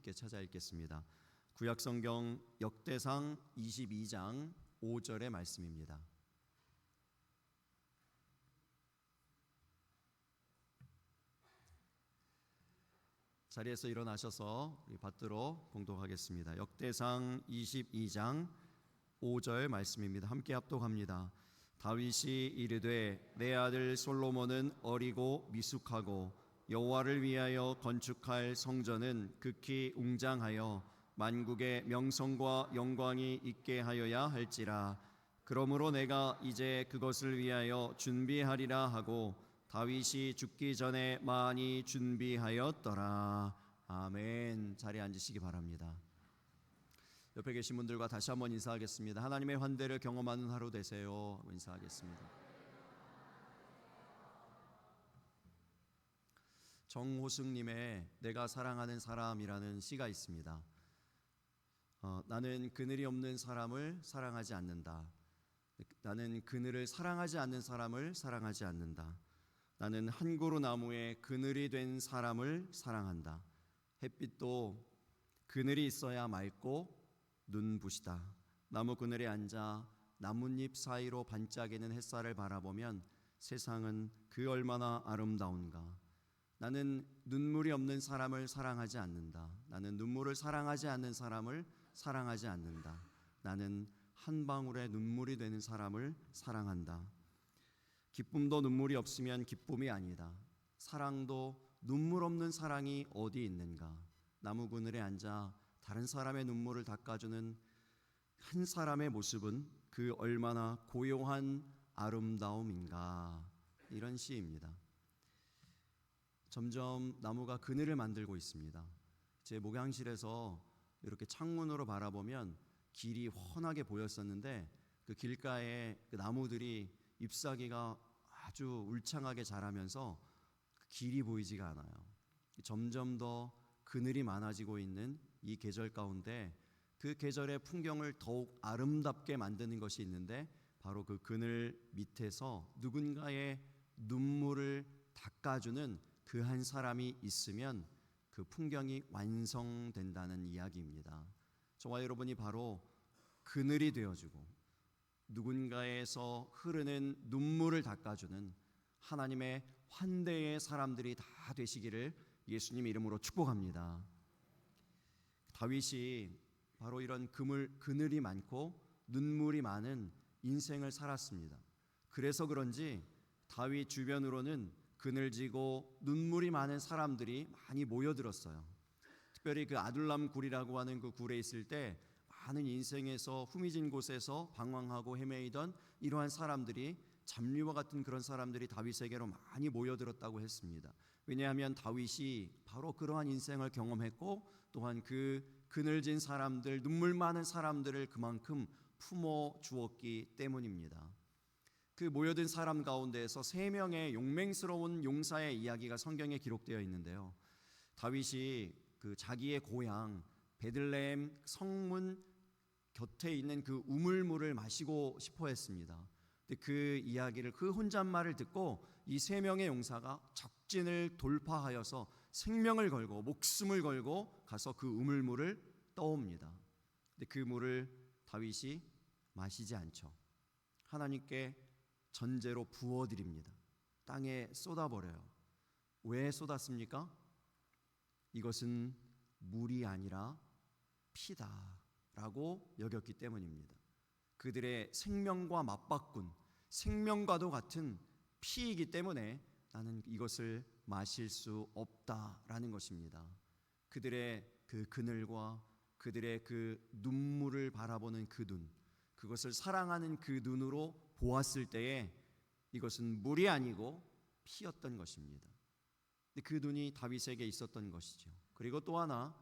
함께 찾아 읽겠습니다. 구약성경 역대상 22장 5절의 말씀입니다. 자리에서 일어나셔서 우리 받들어 공독하겠습니다. 역대상 22장 5절 말씀입니다. 함께 합독합니다. 다윗이 이르되 내 아들 솔로몬은 어리고 미숙하고 여호와를 위하여 건축할 성전은 극히 웅장하여 만국의 명성과 영광이 있게 하여야 할지라. 그러므로 내가 이제 그것을 위하여 준비하리라 하고 다윗이 죽기 전에 많이 준비하였더라. 아멘. 자리에 앉으시기 바랍니다. 옆에 계신 분들과 다시 한번 인사하겠습니다. 하나님의 환대를 경험하는 하루 되세요. 인사하겠습니다. 정호승님의 내가 사랑하는 사람이라는 시가 있습니다. 나는 그늘이 없는 사람을 사랑하지 않는다. 나는 그늘을 사랑하지 않는 사람을 사랑하지 않는다. 나는 한 그루 나무에 그늘이 된 사람을 사랑한다. 햇빛도 그늘이 있어야 맑고 눈부시다. 나무 그늘에 앉아 나뭇잎 사이로 반짝이는 햇살을 바라보면 세상은 그 얼마나 아름다운가. 나는 눈물이 없는 사람을 사랑하지 않는다. 나는 눈물을 사랑하지 않는 사람을 사랑하지 않는다. 나는 한 방울의 눈물이 되는 사람을 사랑한다. 기쁨도 눈물이 없으면 기쁨이 아니다. 사랑도 눈물 없는 사랑이 어디 있는가. 나무 그늘에 앉아 다른 사람의 눈물을 닦아주는 한 사람의 모습은 그 얼마나 고요한 아름다움인가. 이런 시입니다. 점점 나무가 그늘을 만들고 있습니다. 제 목양실에서 이렇게 창문으로 바라보면 길이 훤하게 보였었는데 그 길가에 그 나무들이 잎사귀가 아주 울창하게 자라면서 길이 보이지가 않아요. 점점 더 그늘이 많아지고 있는 이 계절 가운데 그 계절의 풍경을 더욱 아름답게 만드는 것이 있는데 바로 그 그늘 밑에서 누군가의 눈물을 닦아주는 그 한 사람이 있으면 그 풍경이 완성된다는 이야기입니다. 저와 여러분이 바로 그늘이 되어주고 누군가에서 흐르는 눈물을 닦아주는 하나님의 환대의 사람들이 다 되시기를 예수님 이름으로 축복합니다. 다윗이 바로 이런 그늘이 많고 눈물이 많은 인생을 살았습니다. 그래서 그런지 다윗 주변으로는 그늘지고 눈물이 많은 사람들이 많이 모여들었어요. 특별히 그 아둘람 굴이라고 하는 그 굴에 있을 때 많은 인생에서 후미진 곳에서 방황하고 헤매이던 이러한 사람들이 잡류와 같은 그런 사람들이 다윗에게로 많이 모여들었다고 했습니다. 왜냐하면 다윗이 바로 그러한 인생을 경험했고 또한 그 그늘진 사람들, 눈물 많은 사람들을 그만큼 품어 주었기 때문입니다. 그 모여든 사람 가운데에서 3명의 용맹스러운 용사의 이야기가 성경에 기록되어 있는데요. 다윗이 그 자기의 고향 베들레헴 성문 곁에 있는 그 우물물을 마시고 싶어 했습니다. 근데 그 이야기를 그 혼잣말을 듣고 이 3명의 용사가 적진을 돌파하여서 생명을 걸고 목숨을 걸고 가서 그 우물물을 떠옵니다. 근데 그 물을 다윗이 마시지 않죠. 하나님께 전제로 부어드립니다. 땅에 쏟아버려요. 왜 쏟았습니까? 이것은 물이 아니라 피다라고 여겼기 때문입니다. 그들의 생명과 맞바꾼 생명과도 같은 피이기 때문에 나는 이것을 마실 수 없다라는 것입니다. 그들의 그 그늘과 그들의 그 눈물을 바라보는 그 눈, 그것을 사랑하는 그 눈으로 보았을 때에 이것은 물이 아니고 피였던 것입니다. 그 눈이 다윗에게 있었던 것이죠. 그리고 또 하나,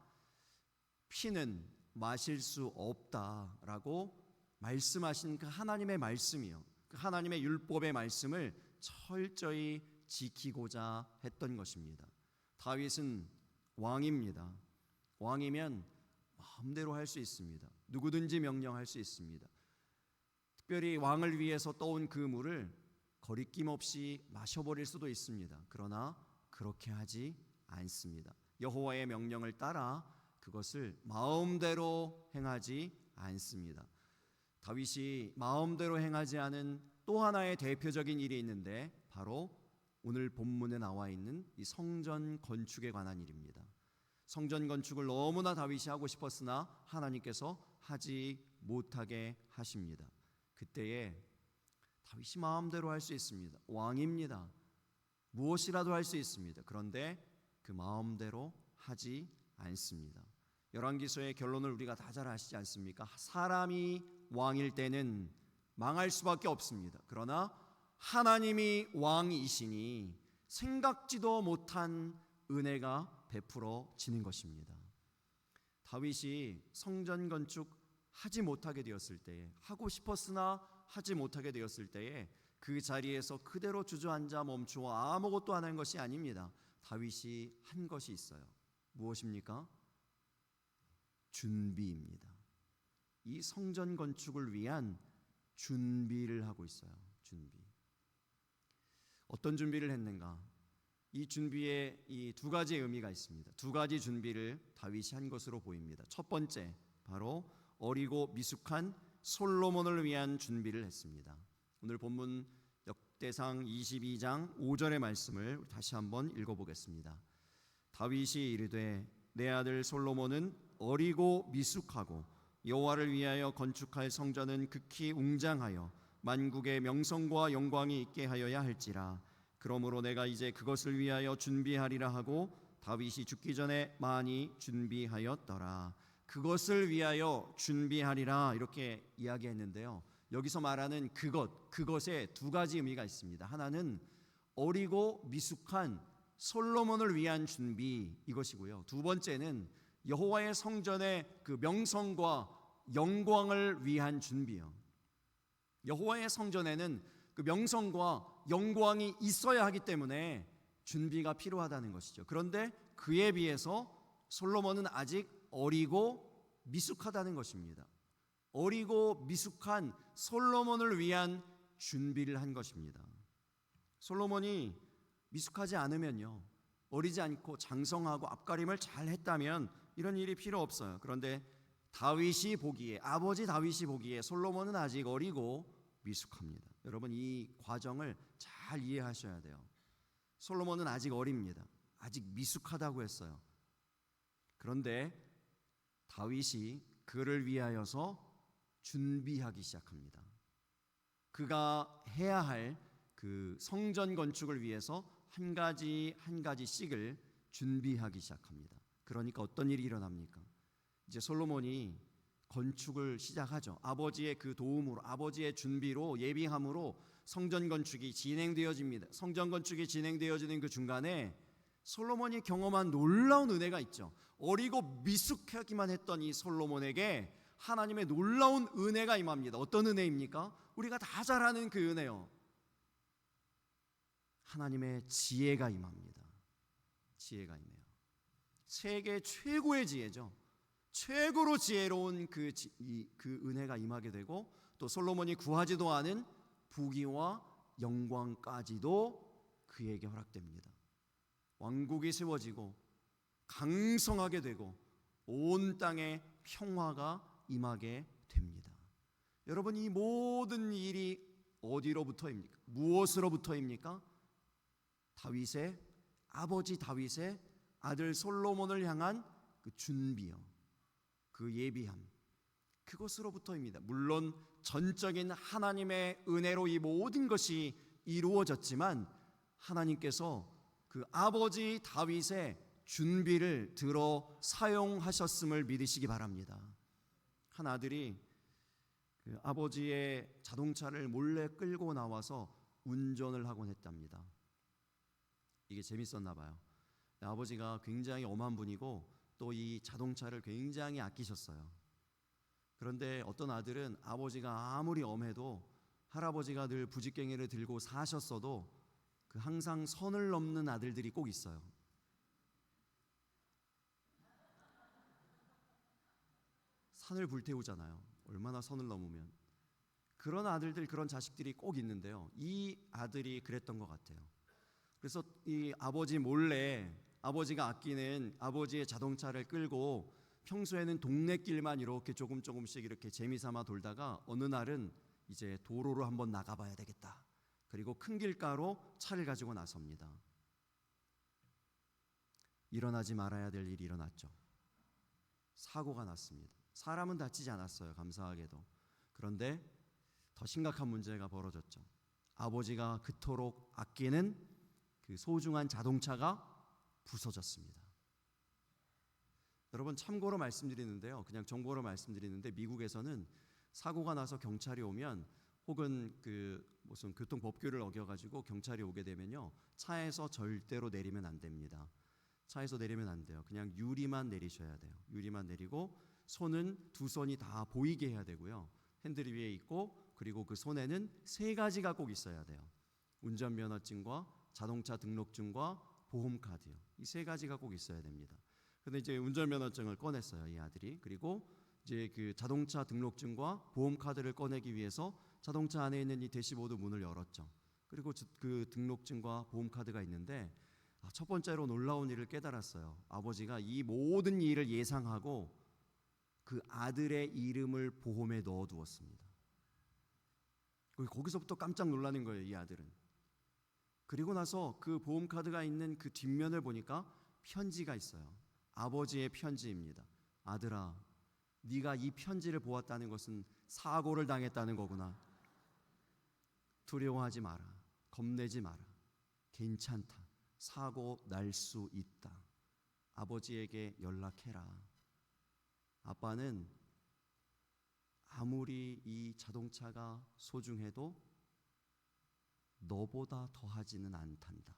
피는 마실 수 없다라고 말씀하신 그 하나님의 말씀이요, 그 하나님의 율법의 말씀을 철저히 지키고자 했던 것입니다. 다윗은 왕입니다. 왕이면 마음대로 할 수 있습니다. 누구든지 명령할 수 있습니다. 특별히 왕을 위해서 떠온 그 물을 거리낌 없이 마셔버릴 수도 있습니다. 그러나 그렇게 하지 않습니다. 여호와의 명령을 따라 그것을 마음대로 행하지 않습니다. 다윗이 마음대로 행하지 않은 또 하나의 대표적인 일이 있는데 바로 오늘 본문에 나와 있는 이 성전 건축에 관한 일입니다. 성전 건축을 너무나 다윗이 하고 싶었으나 하나님께서 하지 못하게 하십니다. 그때에 다윗이 마음대로 할 수 있습니다. 왕입니다. 무엇이라도 할 수 있습니다. 그런데 그 마음대로 하지 않습니다. 열왕기서의 결론을 우리가 다 잘 아시지 않습니까? 사람이 왕일 때는 망할 수밖에 없습니다. 그러나 하나님이 왕이시니 생각지도 못한 은혜가 베풀어지는 것입니다. 다윗이 성전 건축 하지 못하게 되었을 때에, 하고 싶었으나 하지 못하게 되었을 때에 그 자리에서 그대로 주저앉아 멈추어 아무것도 안 한 것이 아닙니다. 다윗이 한 것이 있어요. 무엇입니까? 준비입니다. 이 성전 건축을 위한 준비를 하고 있어요. 준비. 어떤 준비를 했는가? 이 준비에 이 두 가지의 의미가 있습니다. 두 가지 준비를 다윗이 한 것으로 보입니다. 첫 번째, 바로 어리고 미숙한 솔로몬을 위한 준비를 했습니다. 오늘 본문 역대상 22장 5절의 말씀을 다시 한번 읽어보겠습니다. 다윗이 이르되 내 아들 솔로몬은 어리고 미숙하고 여호와를 위하여 건축할 성전은 극히 웅장하여 만국의 명성과 영광이 있게 하여야 할지라. 그러므로 내가 이제 그것을 위하여 준비하리라 하고 다윗이 죽기 전에 많이 준비하였더라. 그것을 위하여 준비하리라 이렇게 이야기했는데요. 여기서 말하는 그것에 두 가지 의미가 있습니다. 하나는 어리고 미숙한 솔로몬을 위한 준비, 이것이고요. 두 번째는 여호와의 성전의 그 명성과 영광을 위한 준비요. 여호와의 성전에는 그 명성과 영광이 있어야 하기 때문에 준비가 필요하다는 것이죠. 그런데 그에 비해서 솔로몬은 아직 어리고 미숙하다는 것입니다. 어리고 미숙한 솔로몬을 위한 준비를 한 것입니다. 솔로몬이 미숙하지 않으면요, 어리지 않고 장성하고 앞가림을 잘 했다면 이런 일이 필요 없어요. 그런데 다윗이 보기에, 아버지 다윗이 보기에 솔로몬은 아직 어리고 미숙합니다. 여러분, 이 과정을 잘 이해하셔야 돼요. 솔로몬은 아직 어립니다. 아직 미숙하다고 했어요. 그런데 다윗이 그를 위하여서 준비하기 시작합니다. 그가 해야 할 그 성전 건축을 위해서 한 가지 한 가지씩을 준비하기 시작합니다. 그러니까 어떤 일이 일어납니까? 이제 솔로몬이 건축을 시작하죠. 아버지의 그 도움으로, 아버지의 준비로, 예비함으로 성전 건축이 진행되어집니다. 성전 건축이 진행되어지는 그 중간에 솔로몬이 경험한 놀라운 은혜가 있죠. 어리고 미숙하기만 했던 이 솔로몬에게 하나님의 놀라운 은혜가 임합니다. 어떤 은혜입니까? 우리가 다 잘 아는 그 은혜요. 하나님의 지혜가 임합니다. 지혜가 임해요. 세계 최고의 지혜죠. 최고로 지혜로운 그 은혜가 임하게 되고, 또 솔로몬이 구하지도 않은 부귀와 영광까지도 그에게 허락됩니다. 왕국이 세워지고 강성하게 되고 온 땅에 평화가 임하게 됩니다. 여러분, 이 모든 일이 어디로부터입니까? 무엇으로부터입니까? 아버지 다윗의 아들 솔로몬을 향한 그 준비요, 그 예비함, 그것으로부터입니다. 물론 전적인 하나님의 은혜로 이 모든 것이 이루어졌지만 하나님께서 그 아버지 다윗의 준비를 들어 사용하셨음을 믿으시기 바랍니다. 한 아들이 그 아버지의 자동차를 몰래 끌고 나와서 운전을 하곤 했답니다. 이게 재밌었나 봐요. 아버지가 굉장히 엄한 분이고 또 이 자동차를 굉장히 아끼셨어요. 그런데 어떤 아들은 아버지가 아무리 엄해도, 할아버지가 늘 부직갱이를 들고 사셨어도 그 항상 선을 넘는 아들들이 꼭 있어요. 산을 불태우잖아요. 얼마나 선을 넘으면. 그런 아들들, 그런 자식들이 꼭 있는데요. 이 아들이 그랬던 것 같아요. 그래서 이 아버지 몰래, 아버지가 아끼는 아버지의 자동차를 끌고 평소에는 동네 길만 이렇게 조금씩 이렇게 재미삼아 돌다가 어느 날은 이제 도로로 한번 나가봐야 되겠다. 그리고 큰 길가로 차를 가지고 나섭니다. 일어나지 말아야 될 일이 일어났죠. 사고가 났습니다. 사람은 다치지 않았어요, 감사하게도. 그런데 더 심각한 문제가 벌어졌죠. 아버지가 그토록 아끼는 그 소중한 자동차가 부서졌습니다. 여러분, 참고로 말씀드리는데요, 그냥 정보로 말씀드리는데, 미국에서는 사고가 나서 경찰이 오면, 혹은 그 무슨 교통법규를 어겨가지고 경찰이 오게 되면요, 차에서 절대로 내리면 안 됩니다. 차에서 내리면 안 돼요. 그냥 유리만 내리셔야 돼요. 유리만 내리고 손은 두 손이 다 보이게 해야 되고요. 핸들 위에 있고, 그리고 그 손에는 세 가지가 꼭 있어야 돼요. 운전면허증과 자동차 등록증과 보험카드요. 이 세 가지가 꼭 있어야 됩니다. 근데 이제 운전면허증을 꺼냈어요, 이 아들이. 그리고 이제 그 자동차 등록증과 보험카드를 꺼내기 위해서 자동차 안에 있는 이 대시보드 문을 열었죠. 그리고 그 등록증과 보험카드가 있는데, 첫 번째로 놀라운 일을 깨달았어요. 아버지가 이 모든 일을 예상하고 그 아들의 이름을 보험에 넣어두었습니다. 거기서부터 깜짝 놀라는 거예요, 이 아들은. 그리고 나서 그 보험카드가 있는 그 뒷면을 보니까 편지가 있어요. 아버지의 편지입니다. 아들아, 네가 이 편지를 보았다는 것은 사고를 당했다는 거구나. 두려워하지 마라. 겁내지 마라. 괜찮다. 사고 날 수 있다. 아버지에게 연락해라. 아빠는 아무리 이 자동차가 소중해도 너보다 더하지는 않단다.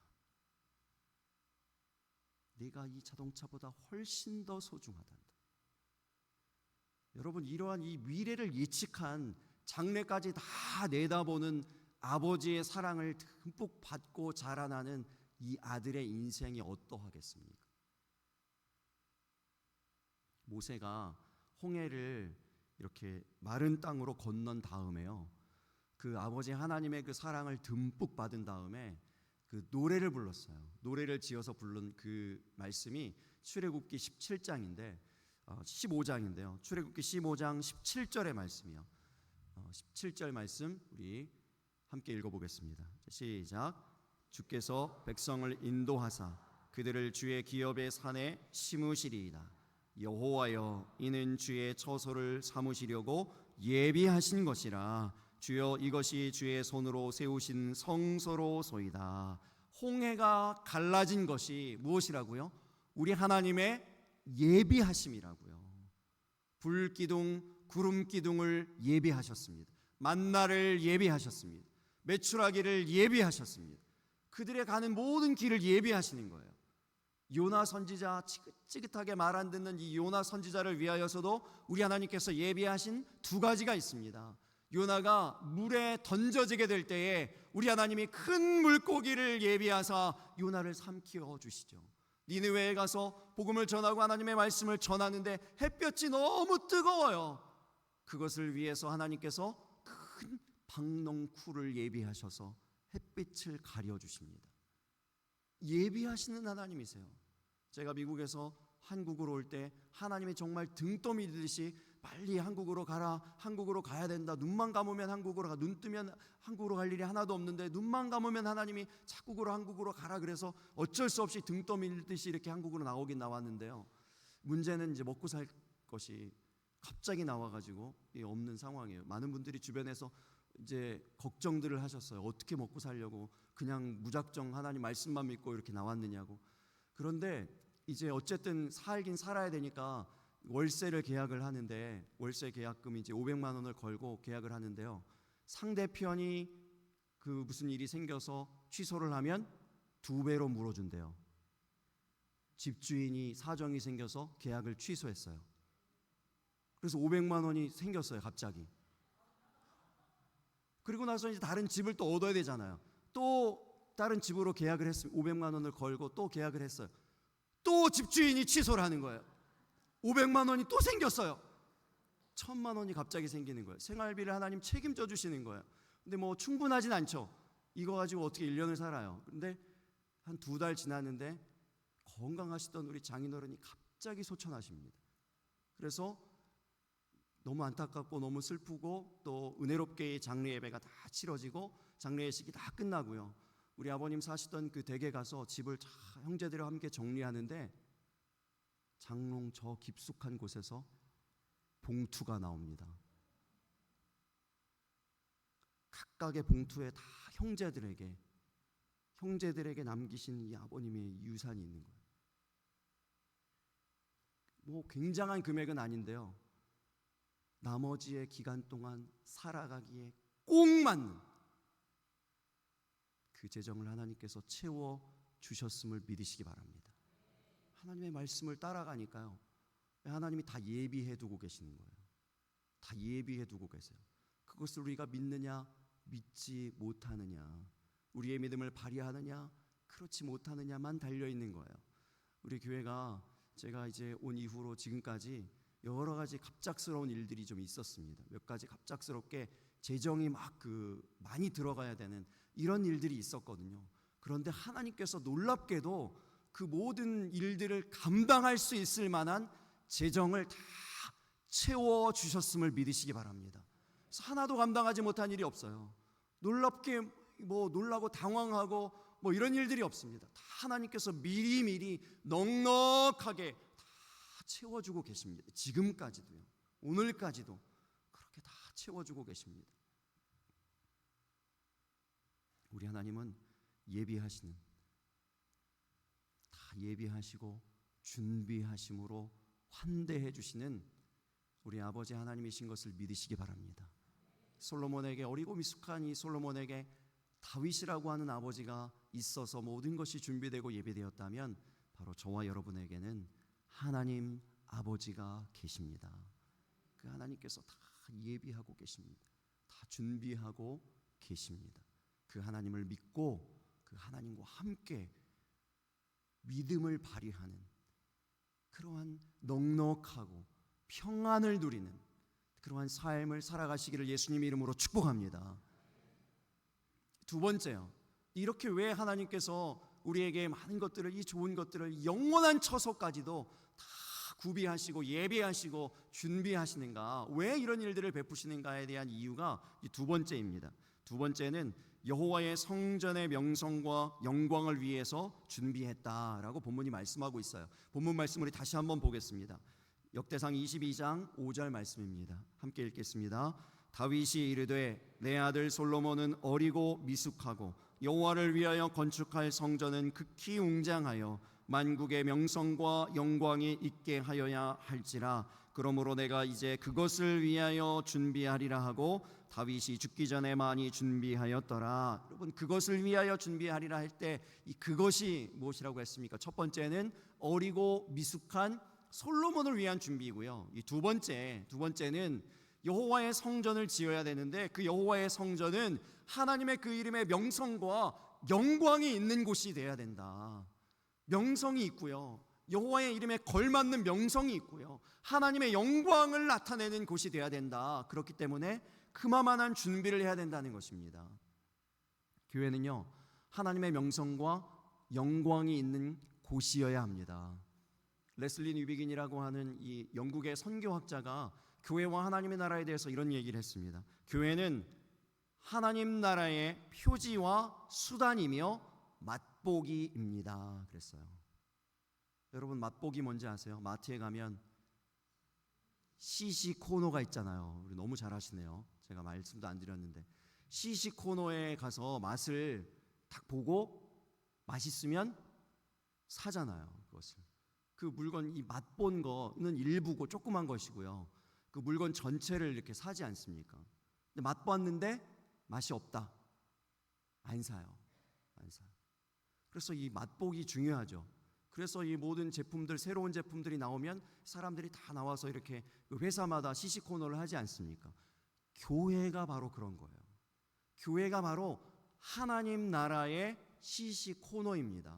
네가 이 자동차보다 훨씬 더 소중하단다. 여러분, 이러한 이 미래를 예측한, 장래까지 다 내다보는 아버지의 사랑을 듬뿍 받고 자라나는 이 아들의 인생이 어떠하겠습니까? 모세가 홍해를 이렇게 마른 땅으로 건넌 다음에요, 그 아버지 하나님의 그 사랑을 듬뿍 받은 다음에 그 노래를 불렀어요. 노래를 지어서 부른 그 말씀이 출애굽기 17장인데 15장인데요. 출애굽기 15장 17절의 말씀이요. 17절 말씀 우리 함께 읽어보겠습니다. 시작. 주께서 백성을 인도하사 그들을 주의 기업의 산에 심으시리이다. 여호와여, 이는 주의 처소를 삼으시려고 예비하신 것이라. 주여, 이것이 주의 손으로 세우신 성소로소이다. 홍해가 갈라진 것이 무엇이라고요? 우리 하나님의 예비하심이라고요. 불기둥, 구름기둥을 예비하셨습니다. 만나를 예비하셨습니다. 메추라기를 예비하셨습니다. 그들의 가는 모든 길을 예비하시는 거예요. 요나 선지자, 지긋지긋하게 말 안 듣는 이 요나 선지자를 위하여서도 우리 하나님께서 예비하신 두 가지가 있습니다. 요나가 물에 던져지게 될 때에 우리 하나님이 큰 물고기를 예비하사 요나를 삼키어 주시죠. 니느웨에 가서 복음을 전하고 하나님의 말씀을 전하는데 햇볕이 너무 뜨거워요. 그것을 위해서 하나님께서 큰 박농쿨을 예비하셔서 햇빛을 가려주십니다. 예비하시는 하나님이세요. 제가 미국에서 한국으로 올 때 하나님이 정말 등 떠밀듯이 빨리 한국으로 가라, 한국으로 가야 된다, 눈만 감으면 한국으로 가, 눈 뜨면 한국으로 갈 일이 하나도 없는데 눈만 감으면 하나님이 자꾸로 한국으로 가라 그래서 어쩔 수 없이 등 떠밀듯이 이렇게 한국으로 나오긴 나왔는데요. 문제는 이제 먹고 살 것이 갑자기 나와가지고 없는 상황이에요. 많은 분들이 주변에서 이제 걱정들을 하셨어요. 어떻게 먹고 살려고, 그냥 무작정 하나님 말씀만 믿고 이렇게 나왔느냐고. 그런데 이제 어쨌든 살긴 살아야 되니까 월세를 계약을 하는데, 월세 계약금이 이제 500만 원을 걸고 계약을 하는데요, 상대편이 그 무슨 일이 생겨서 취소를 하면 2배로 물어준대요. 집주인이 사정이 생겨서 계약을 취소했어요. 그래서 500만 원이 생겼어요, 갑자기. 그리고 나서 이제 다른 집을 또 얻어야 되잖아요. 또 다른 집으로 계약을 했으면 500만 원을 걸고 또 계약을 했어요. 또 집주인이 취소를 하는 거예요. 500만 원이 또 생겼어요. 1000만 원이 갑자기 생기는 거예요. 생활비를 하나님 책임져 주시는 거예요. 근데 뭐 충분하진 않죠. 이거 가지고 어떻게 1년을 살아요. 근데 한 2달 지났는데 건강하시던 우리 장인어른이 갑자기 소천하십니다. 그래서 너무 안타깝고 너무 슬프고 또 은혜롭게 장례 예배가 다 치러지고 장례 예식이 다 끝나고요. 우리 아버님 사시던 그 댁에 가서 집을 다 형제들과 함께 정리하는데 장롱 저 깊숙한 곳에서 봉투가 나옵니다. 각각의 봉투에 다 형제들에게 남기신 이 아버님의 유산이 있는 거예요. 뭐 굉장한 금액은 아닌데요. 나머지의 기간 동안 살아가기에 꼭 맞는 그 재정을 하나님께서 채워 주셨음을 믿으시기 바랍니다. 하나님의 말씀을 따라가니까요, 하나님이 다 예비해 두고 계시는 거예요. 다 예비해 두고 계세요. 그것을 우리가 믿느냐 믿지 못하느냐, 우리의 믿음을 발휘하느냐 그렇지 못하느냐만 달려있는 거예요. 우리 교회가 제가 이제 온 이후로 지금까지 여러 가지 갑작스러운 일들이 좀 있었습니다. 몇 가지 갑작스럽게 재정이 막 많이 들어가야 되는 이런 일들이 있었거든요. 그런데 하나님께서 놀랍게도 그 모든 일들을 감당할 수 있을 만한 재정을 다 채워 주셨음을 믿으시기 바랍니다. 그래서 하나도 감당하지 못한 일이 없어요. 놀랍게 놀라고 당황하고 이런 일들이 없습니다. 다 하나님께서 미리미리 넉넉하게 다 채워주고 계십니다. 지금까지도요, 오늘까지도 그렇게 다 채워주고 계십니다. 우리 하나님은 예비하시는, 다 예비하시고 준비하심으로 환대해 주시는 우리 아버지 하나님이신 것을 믿으시기 바랍니다. 솔로몬에게, 어리고 미숙한 이 솔로몬에게 다윗이라고 하는 아버지가 있어서 모든 것이 준비되고 예비되었다면 바로 저와 여러분에게는 하나님 아버지가 계십니다. 그 하나님께서 다 예비하고 계십니다. 다 준비하고 계십니다. 그 하나님을 믿고 그 하나님과 함께 믿음을 발휘하는 그러한 넉넉하고 평안을 누리는 그러한 삶을 살아가시기를 예수님 이름으로 축복합니다. 두 번째요, 이렇게 왜 하나님께서 우리에게 많은 것들을, 이 좋은 것들을 영원한 처소까지도 다 구비하시고 예배하시고 준비하시는가, 왜 이런 일들을 베푸시는가에 대한 이유가 이 두 번째입니다. 두 번째는 여호와의 성전의 명성과 영광을 위해서 준비했다라고 본문이 말씀하고 있어요. 본문 말씀 우리 다시 한번 보겠습니다. 역대상 22장 5절 말씀입니다. 함께 읽겠습니다. 다윗이 이르되 내 아들 솔로몬은 어리고 미숙하고 여호와를 위하여 건축할 성전은 극히 웅장하여 만국의 명성과 영광이 있게 하여야 할지라. 그러므로 내가 이제 그것을 위하여 준비하리라 하고 다윗이 죽기 전에 많이 준비하였더라. 여러분, 그것을 위하여 준비하리라 할 때 이 그것이 무엇이라고 했습니까? 첫 번째는 어리고 미숙한 솔로몬을 위한 준비이고요. 이 두 번째는 여호와의 성전을 지어야 되는데 그 여호와의 성전은 하나님의 그 이름의 명성과 영광이 있는 곳이 돼야 된다. 명성이 있고요, 여호와의 이름에 걸맞는 명성이 있고요, 하나님의 영광을 나타내는 곳이 돼야 된다. 그렇기 때문에 그만한 준비를 해야 된다는 것입니다. 교회는요, 하나님의 명성과 영광이 있는 곳이어야 합니다. 레슬리 뉴비긴이라고 하는 이 영국의 선교학자가 교회와 하나님의 나라에 대해서 이런 얘기를 했습니다. 교회는 하나님 나라의 표지와 수단이며 맛보기입니다. 그랬어요. 여러분, 맛보기 뭔지 아세요? 마트에 가면 CC 코너가 있잖아요. 우리 너무 잘 아시네요. 제가 말씀도 안 드렸는데 CC 코너에 가서 맛을 딱 보고 맛있으면 사잖아요. 그것을. 그 물건, 이 맛본 거는 일부고 조그만 것이고요, 그 물건 전체를 이렇게 사지 않습니까? 근데 맛봤는데 맛이 없다, 안 사요. 그래서 이 맛보기 중요하죠. 그래서 이 모든 제품들, 새로운 제품들이 나오면 사람들이 다 나와서 이렇게 회사마다 CC 코너를 하지 않습니까? 교회가 바로 그런 거예요. 교회가 바로 하나님 나라의 CC 코너입니다.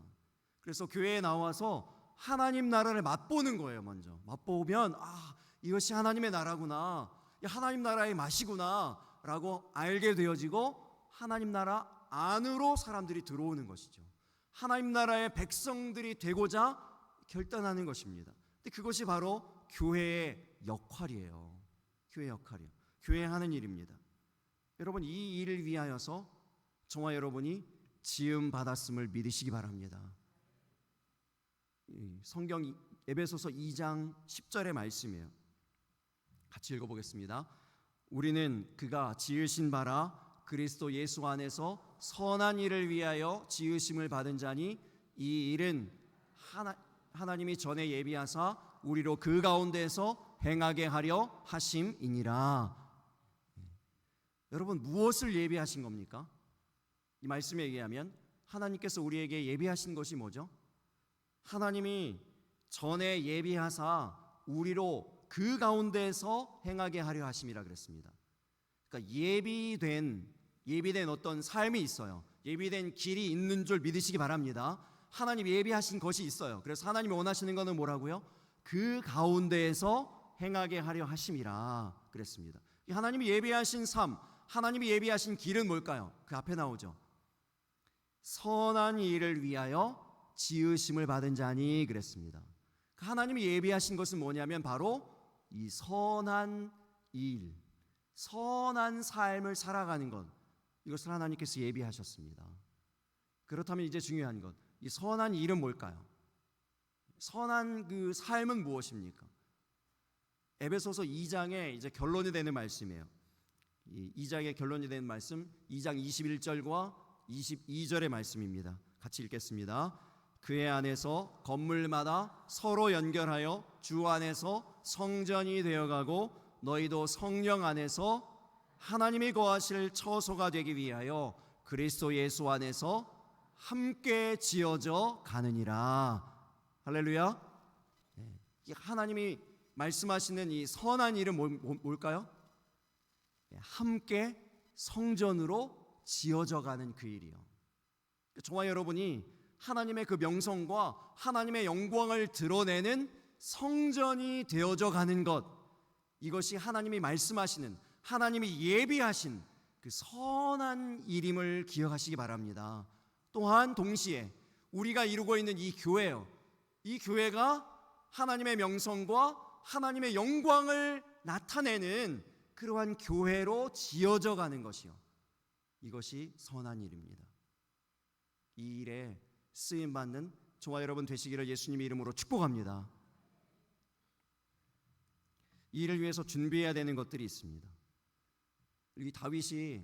그래서 교회에 나와서 하나님 나라를 맛보는 거예요. 먼저 맛보면 이것이 하나님의 나라구나, 하나님 나라의 맛이구나 라고 알게 되어지고 하나님 나라 안으로 사람들이 들어오는 것이죠. 하나님 나라의 백성들이 되고자 결단하는 것입니다. 근데 그것이 바로 교회의 역할이에요. 교회 역할이요. 교회 하는 일입니다. 여러분, 이 일을 위하여서 저와 여러분이 지음 받았음을 믿으시기 바랍니다. 성경 에베소서 2장 10절의 말씀이에요. 같이 읽어보겠습니다. 우리는 그가 지으신 바라 그리스도 예수 안에서 선한 일을 위하여 지으심을 받은 자니 이 일은 하나님이 전에 예비하사 우리로 그 가운데서 행하게 하려 하심이니라. 여러분, 무엇을 예비하신 겁니까? 이 말씀에 의하면 하나님께서 우리에게 예비하신 것이 뭐죠? 하나님이 전에 예비하사 우리로 그 가운데서 행하게 하려 하심이라 그랬습니다. 그러니까 예비된 어떤 삶이 있어요. 예비된 길이 있는 줄 믿으시기 바랍니다. 하나님이 예비하신 것이 있어요. 그래서 하나님이 원하시는 것은 뭐라고요? 그 가운데에서 행하게 하려 하심이라 그랬습니다. 하나님이 예비하신 삶, 하나님이 예비하신 길은 뭘까요? 그 앞에 나오죠. 선한 일을 위하여 지으심을 받은 자니 그랬습니다. 하나님이 예비하신 것은 뭐냐면 바로 이 선한 일, 선한 삶을 살아가는 것, 이것을 하나님께서 예비하셨습니다. 그렇다면 이제 중요한 것, 이 선한 일은 뭘까요? 선한 그 삶은 무엇입니까? 에베소서 2장에 이제 결론이 되는 말씀이에요. 이 2장의 결론이 되는 말씀 2장 21절과 22절의 말씀입니다. 같이 읽겠습니다. 그의 안에서 건물마다 서로 연결하여 주 안에서 성전이 되어가고 너희도 성령 안에서 하나님이 거하실 처소가 되기 위하여 그리스도 예수 안에서 함께 지어져 가느니라. 할렐루야. 하나님이 말씀하시는 이 선한 일은 뭘까요? 함께 성전으로 지어져 가는 그 일이요. 저와 여러분이 하나님의 그 명성과 하나님의 영광을 드러내는 성전이 되어져 가는 것, 이것이 하나님이 말씀하시는, 하나님이 예비하신 그 선한 일임을 기억하시기 바랍니다. 또한 동시에 우리가 이루고 있는 이 교회요, 이 교회가 하나님의 명성과 하나님의 영광을 나타내는 그러한 교회로 지어져 가는 것이요, 이것이 선한 일입니다. 이 일에 쓰임받는 저와 여러분 되시기를 예수님의 이름으로 축복합니다. 이 일을 위해서 준비해야 되는 것들이 있습니다. 이 다윗이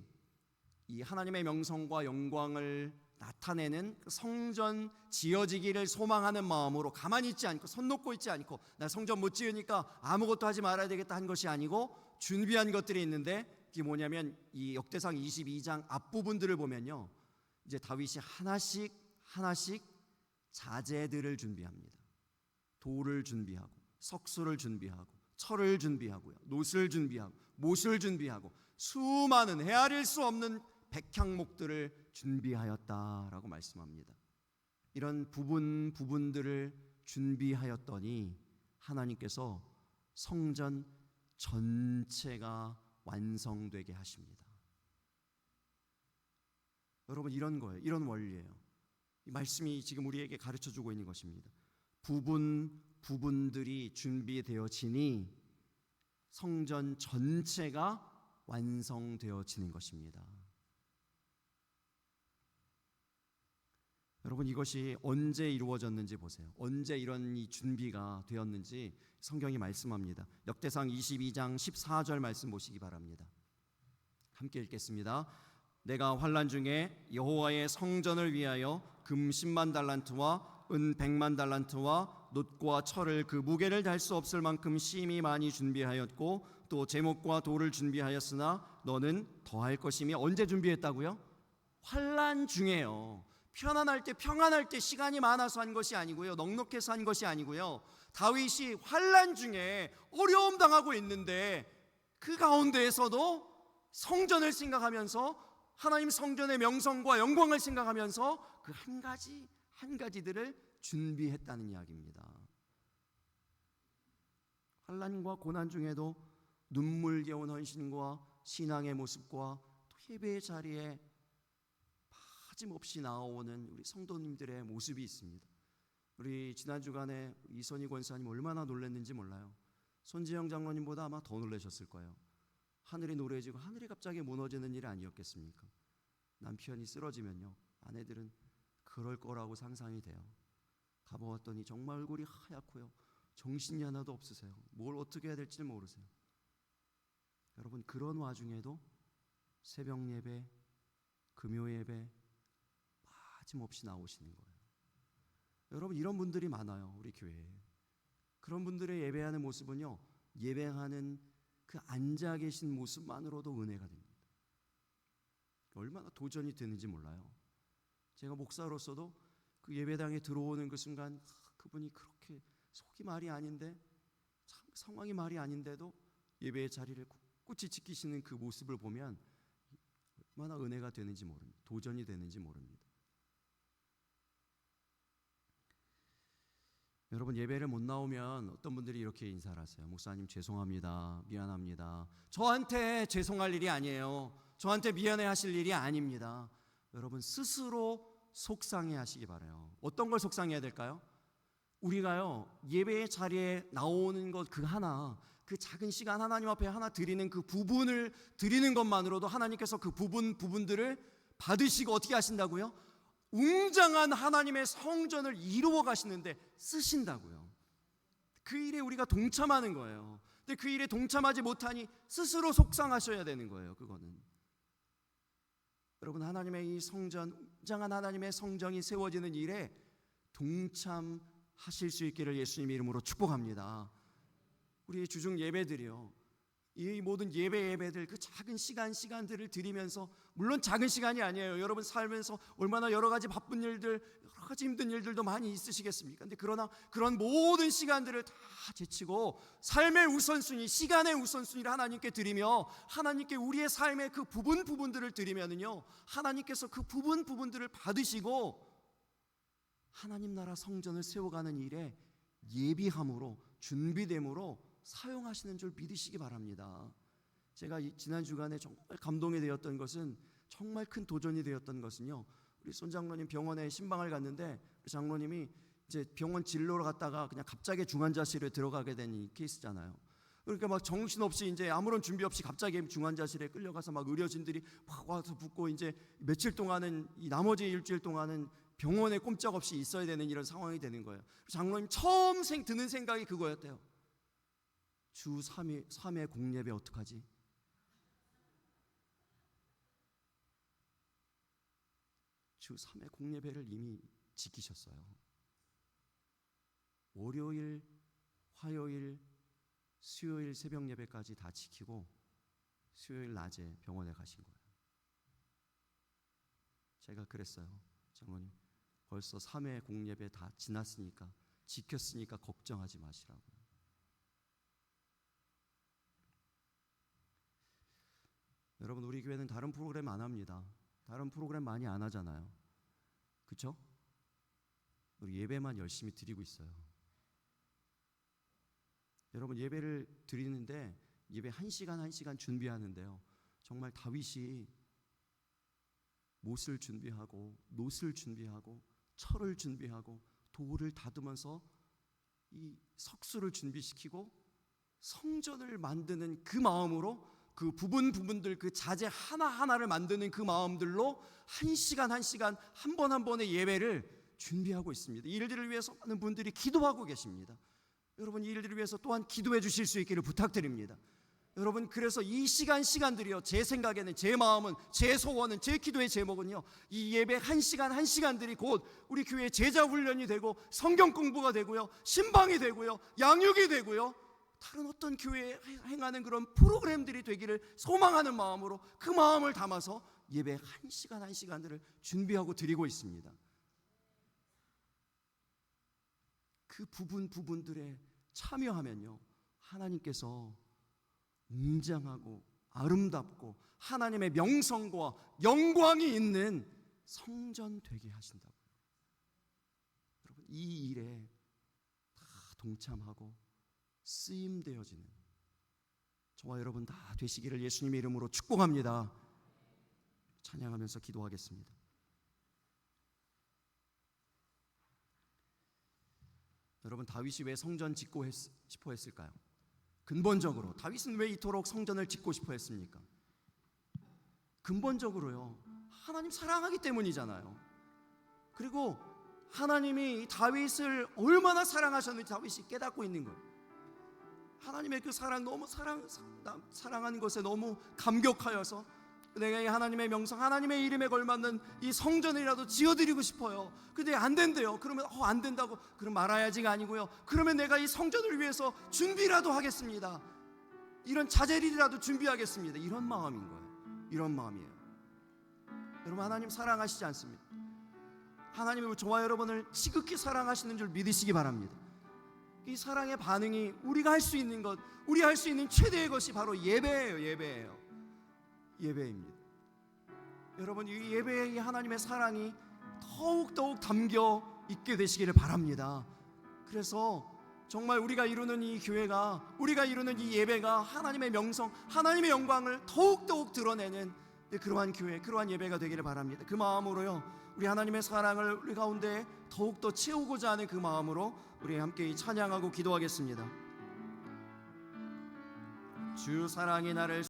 이 하나님의 명성과 영광을 나타내는 성전 지어지기를 소망하는 마음으로 가만히 있지 않고, 손 놓고 있지 않고, 나 성전 못 지으니까 아무것도 하지 말아야 되겠다 한 것이 아니고 준비한 것들이 있는데, 그게 뭐냐면 이 역대상 22장 앞부분들을 보면요, 이제 다윗이 하나씩 자재들을 준비합니다. 돌을 준비하고, 석수를 준비하고, 철을 준비하고요, 노를 준비하고, 못을 준비하고, 수많은 헤아릴 수 없는 백향목들을 준비하였다라고 말씀합니다. 이런 부분들을 준비하였더니 하나님께서 성전 전체가 완성되게 하십니다. 여러분, 이런 거예요. 이런 원리예요. 이 말씀이 지금 우리에게 가르쳐주고 있는 것입니다. 부분들이 준비되어지니 성전 전체가 완성되어지는 것입니다. 여러분, 이것이 언제 이루어졌는지 보세요. 언제 이런 이 준비가 되었는지 성경이 말씀합니다. 역대상 22장 14절 말씀 보시기 바랍니다. 함께 읽겠습니다. 내가 환난 중에 여호와의 성전을 위하여 금 10만 달란트와 은 100만 달란트와 놋과 철을 그 무게를 달 수 없을 만큼 심히 많이 준비하였고 또 제목과 돌을 준비하였으나 너는 더할 것이며. 언제 준비했다고요? 환난 중에요. 편안할 때, 평안할 때 시간이 많아서 한 것이 아니고요, 넉넉해서 한 것이 아니고요, 다윗이 환난 중에 어려움 당하고 있는데 그 가운데에서도 성전을 생각하면서 하나님 성전의 명성과 영광을 생각하면서 그 한 가지들을 준비했다는 이야기입니다. 환난과 고난 중에도 눈물겨운 헌신과 신앙의 모습과 또 예배의 자리에 빠짐없이 나오는 우리 성도님들의 모습이 있습니다. 우리 지난 주간에 이선희 권사님 얼마나 놀랐는지 몰라요. 손지영 장로님보다 아마 더 놀라셨을 거예요. 하늘이 노래지고 하늘이 갑자기 무너지는 일이 아니었겠습니까? 남편이 쓰러지면요, 아내들은 그럴 거라고 상상이 돼요. 가보았더니 정말 얼굴이 하얗고요, 정신이 하나도 없으세요. 뭘 어떻게 해야 될지 모르세요. 여러분, 그런 와중에도 새벽 예배, 금요 예배 빠짐없이 나오시는 거예요. 여러분, 이런 분들이 많아요, 우리 교회에. 그런 분들의 예배하는 모습은요, 예배하는 그 앉아 계신 모습만으로도 은혜가 됩니다. 얼마나 도전이 되는지 몰라요. 제가 목사로서도 그 예배당에 들어오는 그 순간, 그분이 그렇게 속이 말이 아닌데, 참 상황이 말이 아닌데도 예배의 자리를 꿋꿋이 지키시는 그 모습을 보면 얼마나 은혜가 되는지 모릅니다. 도전이 되는지 모릅니다. 여러분, 예배를 못 나오면 어떤 분들이 이렇게 인사를 하세요. 목사님 죄송합니다, 미안합니다. 저한테 죄송할 일이 아니에요. 저한테 미안해 하실 일이 아닙니다. 여러분, 스스로 속상해 하시기 바라요. 어떤 걸 속상해야 될까요? 우리가요, 예배의 자리에 나오는 것 그 하나, 그 작은 시간 하나님 앞에 하나 드리는 그 부분을 드리는 것만으로도 하나님께서 그 부분들을 받으시고 어떻게 하신다고요? 웅장한 하나님의 성전을 이루어 가시는데 쓰신다고요. 그 일에 우리가 동참하는 거예요. 근데 그 일에 동참하지 못하니 스스로 속상하셔야 되는 거예요. 그거는 여러분, 하나님의 이 성전, 웅장한 하나님의 성전이 세워지는 일에 동참하실 수 있기를 예수님의 이름으로 축복합니다. 우리의 주중 예배들이요, 이 모든 예배들, 그 작은 시간들을 드리면서, 물론 작은 시간이 아니에요. 여러분 살면서 얼마나 여러 가지 바쁜 일들, 여러 가지 힘든 일들도 많이 있으시겠습니까? 근데 그러나 그런 모든 시간들을 다 제치고 삶의 우선순위, 시간의 우선순위를 하나님께 드리며, 하나님께 우리의 삶의 그 부분들을 드리면은요, 하나님께서 그 부분들을 받으시고 하나님 나라 성전을 세워가는 일에 예비함으로, 준비됨으로 사용하시는 줄 믿으시기 바랍니다. 제가 지난 주간에 정말 감동이 되었던 것은, 정말 큰 도전이 되었던 것은요, 우리 손 장로님 병원에 신방을 갔는데, 우리 장로님이 이제 병원 진료를 갔다가 그냥 갑자기 중환자실에 들어가게 된 이 케이스잖아요. 그러니까 막 정신없이 이제 아무런 준비 없이 갑자기 중환자실에 끌려가서 막 의료진들이 막 와서 붙고, 이제 며칠 동안은, 이 나머지 일주일 동안은 병원에 꼼짝없이 있어야 되는 이런 상황이 되는 거예요. 장로님 처음 드는 생각이 그거였대요. 주 3회 공예배 어떡하지? 주 3회 공예배를 이미 지키셨어요. 월요일, 화요일, 수요일 새벽 예배까지 다 지키고 수요일 낮에 병원에 가신 거예요. 제가 그랬어요. 장로님, 벌써 3회 공예배 다 지났으니까, 지켰으니까 걱정하지 마시라고요. 여러분, 우리 교회는 다른 프로그램 안 합니다. 다른 프로그램 많이 안 하잖아요. 그렇죠? 우리 예배만 열심히 드리고 있어요. 여러분, 예배를 드리는데 예배 1시간 준비하는데요, 정말 다윗이 못을 준비하고 놋을 준비하고 철을 준비하고 돌을 다듬어서 이 석수를 준비시키고 성전을 만드는 그 마음으로, 그 부분들, 그 자재 하나하나를 만드는 그 마음들로 1시간 한 번 한 번의 예배를 준비하고 있습니다. 이 일들을 위해서 많은 분들이 기도하고 계십니다. 여러분, 이 일들을 위해서 또한 기도해 주실 수 있기를 부탁드립니다. 여러분, 그래서 이 시간들이요, 제 생각에는, 제 마음은, 제 소원은, 제 기도의 제목은요, 이 예배 1시간들이 곧 우리 교회의 제자 훈련이 되고 성경 공부가 되고요, 신방이 되고요, 양육이 되고요, 다른 어떤 교회에 행하는 그런 프로그램들이 되기를 소망하는 마음으로, 그 마음을 담아서 예배 1시간들을 준비하고 드리고 있습니다. 그 부분들에 참여하면요, 하나님께서 웅장하고 아름답고 하나님의 명성과 영광이 있는 성전 되게 하신다고요. 여러분, 이 일에 다 동참하고 쓰임되어지는 저와 여러분 다 되시기를 예수님의 이름으로 축복합니다. 찬양하면서 기도하겠습니다. 여러분, 다윗이 왜 성전 짓고 싶어 했을까요? 근본적으로 다윗은 왜 이토록 성전을 짓고 싶어 했습니까? 근본적으로요, 하나님 사랑하기 때문이잖아요. 그리고 하나님이 다윗을 얼마나 사랑하셨는지 다윗이 깨닫고 있는 거예요. 하나님의 그 사랑, 너무 사랑하는 것에 너무 감격하여서 내가 이 하나님의 명성, 하나님의 이름에 걸맞는 이 성전이라도 지어드리고 싶어요. 근데 안 된대요. 그러면 안 된다고, 그럼 말아야지가 아니고요, 그러면 내가 이 성전을 위해서 준비라도 하겠습니다. 이런 자재리라도 준비하겠습니다. 이런 마음인 거예요. 이런 마음이에요. 여러분, 하나님 사랑하시지 않습니까? 하나님이 저와 여러분을 지극히 사랑하시는 줄 믿으시기 바랍니다. 이 사랑의 반응이 우리가 할 수 있는 것, 우리 할 수 있는 최대의 것이 바로 예배예요. 예배입니다. 여러분, 이 예배에 이 하나님의 사랑이 더욱 담겨 있게 되시기를 바랍니다. 그래서 정말 우리가 이루는 이 교회가, 우리가 이루는 이 예배가 하나님의 명성, 하나님의 영광을 더욱 드러내는 그러한 교회, 그러한 예배가 되기를 바랍니다. 그 마음으로요, 우리 하나님의 사랑을 우리 가운데 더욱더 채우고자 하는 그 마음으로 우리 함께 찬양하고 기도하겠습니다. 주 사랑이 나를